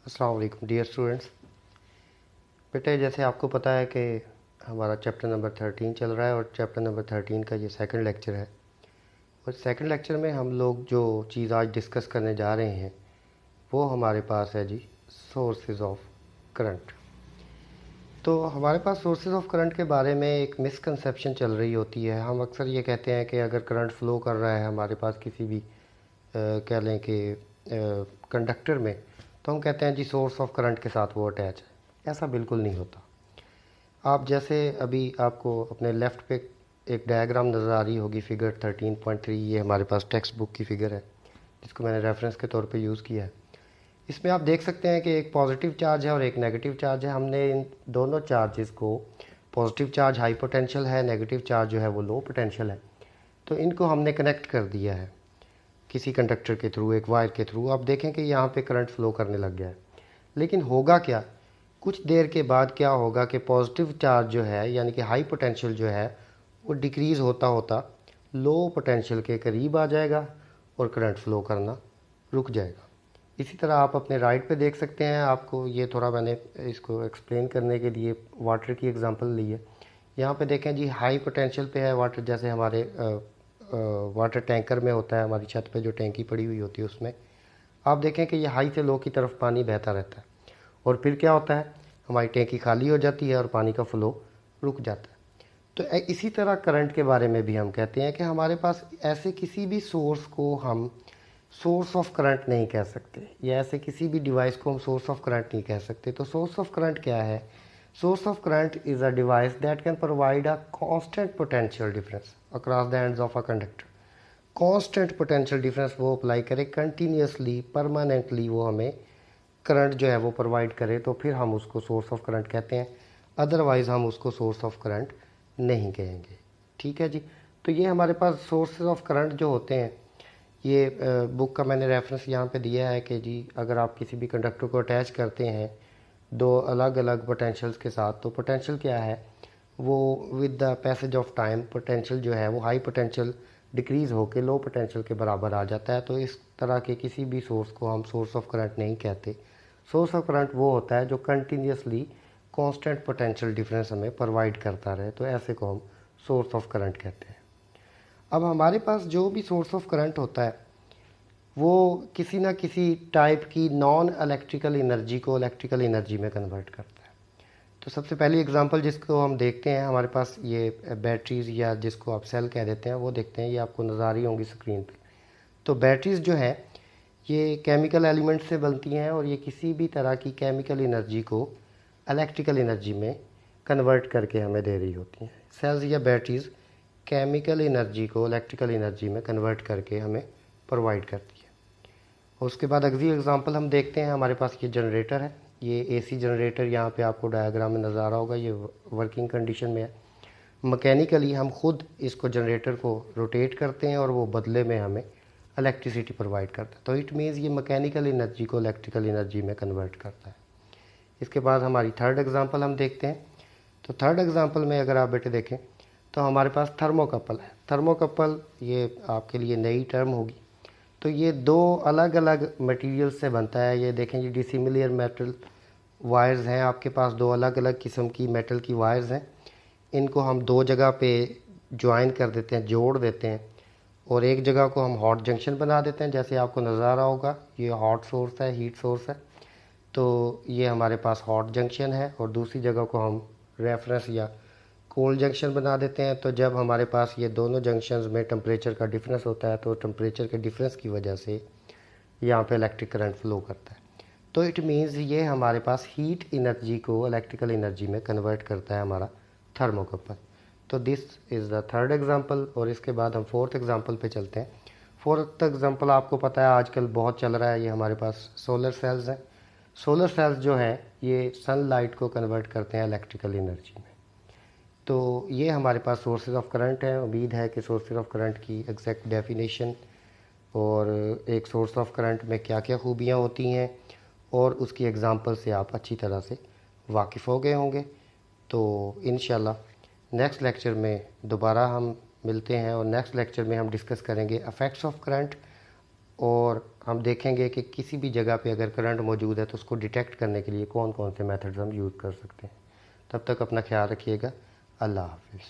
अस्सलाम वालेकुम dear students. बेटे, जैसे आपको पता है कि हमारा चैप्टर नंबर 13 चल रहा है और चैप्टर नंबर 13 का ये सेकंड लेक्चर है। और सेकंड लेक्चर में हम लोग जो चीज़ आज डिस्कस करने जा रहे हैं वो हमारे पास है जी सोर्सेज ऑफ करंट। तो हमारे पास सोर्सेज ऑफ करंट के बारे में एक मिसकंसेप्शन चल रही होती है। हम अक्सर ये कहते हैं कि अगर करंट फ्लो कर रहा है हमारे पास किसी भी कह लें कि कंडक्टर में, तो हम कहते हैं जी सोर्स ऑफ करंट के साथ वो अटैच है। ऐसा बिल्कुल नहीं होता। आप जैसे अभी आपको अपने लेफ़्ट पे एक डायग्राम नज़र आ रही होगी, फिगर 13.3। ये हमारे पास टेक्स्ट बुक की फ़िगर है जिसको मैंने रेफरेंस के तौर पे यूज़ किया है। इसमें आप देख सकते हैं कि एक पॉजिटिव चार्ज है और एक नेगेटिव चार्ज है। हमने इन दोनों चार्जेस को, पॉजिटिव चार्ज हाई पोटेंशियल है, नेगेटिव चार्ज जो है वो लो पोटेंशियल है, तो इनको हमने कनेक्ट कर दिया है किसी कंडक्टर के थ्रू, एक वायर के थ्रू। आप देखें कि यहाँ पे करंट फ्लो करने लग गया है। लेकिन होगा क्या, कुछ देर के बाद क्या होगा कि पॉजिटिव चार्ज जो है यानी कि हाई पोटेंशियल जो है वो डिक्रीज़ होता होता लो पोटेंशियल के करीब आ जाएगा और करंट फ्लो करना रुक जाएगा। इसी तरह आप अपने राइट पे देख सकते हैं। आपको ये थोड़ा मैंने इसको एक्सप्लेन करने के लिए वाटर की एग्जांपल ली है। यहाँ पे देखें जी, हाई पोटेंशियल पे है वाटर, जैसे हमारे वाटर टैंकर में होता है, हमारी छत पे जो टैंकी पड़ी हुई होती है उसमें आप देखें कि ये हाई से लो की तरफ पानी बहता रहता है और फिर क्या होता है, हमारी टैंकी खाली हो जाती है और पानी का फ़्लो रुक जाता है। तो इसी तरह करंट के बारे में भी हम कहते हैं कि हमारे पास ऐसे किसी भी सोर्स को हम सोर्स ऑफ करंट नहीं कह सकते, या ऐसे किसी भी डिवाइस को हम सोर्स ऑफ करंट नहीं कह सकते। तो सोर्स ऑफ करंट क्या है? Source of current is a device that can provide a constant potential difference across the ends of a conductor. Constant potential difference वो अप्लाई करे कंटिन्यूसली, परमानेंटली वो हमें करंट जो है वो प्रोवाइड करे, तो फिर हम उसको सोर्स ऑफ करंट कहते हैं। अदरवाइज़ हम उसको सोर्स ऑफ करंट नहीं कहेंगे। ठीक है जी। तो ये हमारे पास सोर्सेज ऑफ करंट जो होते हैं, ये बुक का मैंने रेफरेंस यहाँ पे दिया है कि जी अगर आप किसी भी कंडक्टर को अटैच करते हैं दो अलग अलग पोटेंशियल्स के साथ, तो पोटेंशियल क्या है वो with the passage of time potential जो है वो हाई पोटेंशियल डिक्रीज़ होकर लो पोटेंशियल के बराबर आ जाता है। तो इस तरह के किसी भी सोर्स को हम सोर्स ऑफ करंट नहीं कहते। सोर्स ऑफ करंट वो होता है जो कंटिन्यूसली कांस्टेंट पोटेंशियल डिफरेंस हमें प्रोवाइड करता रहे, तो ऐसे को हम सोर्स ऑफ करंट कहते हैं। अब हमारे पास जो भी सोर्स ऑफ करंट होता है वो किसी ना किसी टाइप की नॉन इलेक्ट्रिकल एनर्जी को इलेक्ट्रिकल एनर्जी में कन्वर्ट करता है। तो सबसे पहली एग्जांपल जिसको हम देखते हैं, हमारे पास ये बैटरीज़ या जिसको आप सेल कह देते हैं वो देखते हैं। ये आपको नज़र आ रही होंगी स्क्रीन पे। तो बैटरीज़ जो है ये केमिकल एलिमेंट से बनती हैं और ये किसी भी तरह की केमिकल एनर्जी को इलेक्ट्रिकल एनर्जी में कन्वर्ट करके हमें दे रही होती हैं। सेल्स या बैटरीज़ केमिकल एनर्जी को इलेक्ट्रिकल एनर्जी में कन्वर्ट करके हमें प्रोवाइड करती है। और उसके बाद अगली एग्जांपल हम देखते हैं। हमारे पास ये जनरेटर है, ये एसी जनरेटर यहाँ पे आपको डायग्राम में नज़र आ रहा होगा, ये वर्किंग कंडीशन में है। मैकेनिकली हम खुद इसको जनरेटर को रोटेट करते हैं और वो बदले में हमें इलेक्ट्रिसिटी प्रोवाइड करता है। तो इट मीन्स ये मैकेनिकल एनर्जी को इलेक्ट्रिकल एनर्जी में कन्वर्ट करता है। इसके बाद हमारी थर्ड एग्जांपल हम देखते हैं। तो थर्ड एग्जांपल में अगर आप बेटे देखें तो हमारे पास थर्मोकपल है। थर्मोकपल ये आपके लिए नई टर्म होगी। तो ये दो अलग अलग मटेरियल से बनता है। ये देखें, ये डिसिमिलर मेटल वायर्स हैं आपके पास, दो अलग अलग किस्म की मेटल की वायर्स हैं। इनको हम दो जगह पे ज्वाइन कर देते हैं, जोड़ देते हैं, और एक जगह को हम हॉट जंक्शन बना देते हैं। जैसे आपको नज़र आ रहा होगा ये हॉट सोर्स है, हीट सोर्स है। तो ये हमारे पास हॉट जंक्शन है और दूसरी जगह को हम रेफरेंस या कोल्ड जंक्शन बना देते हैं। तो जब हमारे पास ये दोनों जंक्शंस में टेम्परेचर का डिफरेंस होता है तो टेम्परेचर के डिफरेंस की वजह से यहाँ पे इलेक्ट्रिक करंट फ्लो करता है। तो इट मीन्स ये हमारे पास हीट एनर्जी को इलेक्ट्रिकल एनर्जी में कन्वर्ट करता है हमारा थर्मोकपल। तो this is the third example. और इसके बाद हम फोर्थ एग्जांपल पे चलते हैं। फोर्थ एग्जांपल आपको पता है आजकल बहुत चल रहा है, ये हमारे पास सोलर सेल्स हैं। सोलर सेल्स जो है ये सनलाइट को कन्वर्ट करते हैं इलेक्ट्रिकल एनर्जी में। तो ये हमारे पास सोर्सेज ऑफ करंट है। उम्मीद है कि सोर्सेज ऑफ करंट की एग्जैक्ट डेफिनेशन और एक सोर्स ऑफ करंट में क्या क्या खूबियाँ होती हैं और उसकी एग्ज़ाम्पल से आप अच्छी तरह से वाकिफ़ हो गए होंगे। तो इंशाल्लाह नेक्स्ट लेक्चर में दोबारा हम मिलते हैं और नेक्स्ट लेक्चर में हम डिस्कस करेंगे इफ़ेक्ट्स ऑफ करंट और हम देखेंगे कि किसी भी जगह पे अगर करंट मौजूद है तो उसको डिटेक्ट करने के लिए कौन कौन से मेथड्स हम यूज़ कर सकते हैं। तब तक अपना ख्याल रखिएगा। अल्लाह हाफिज़।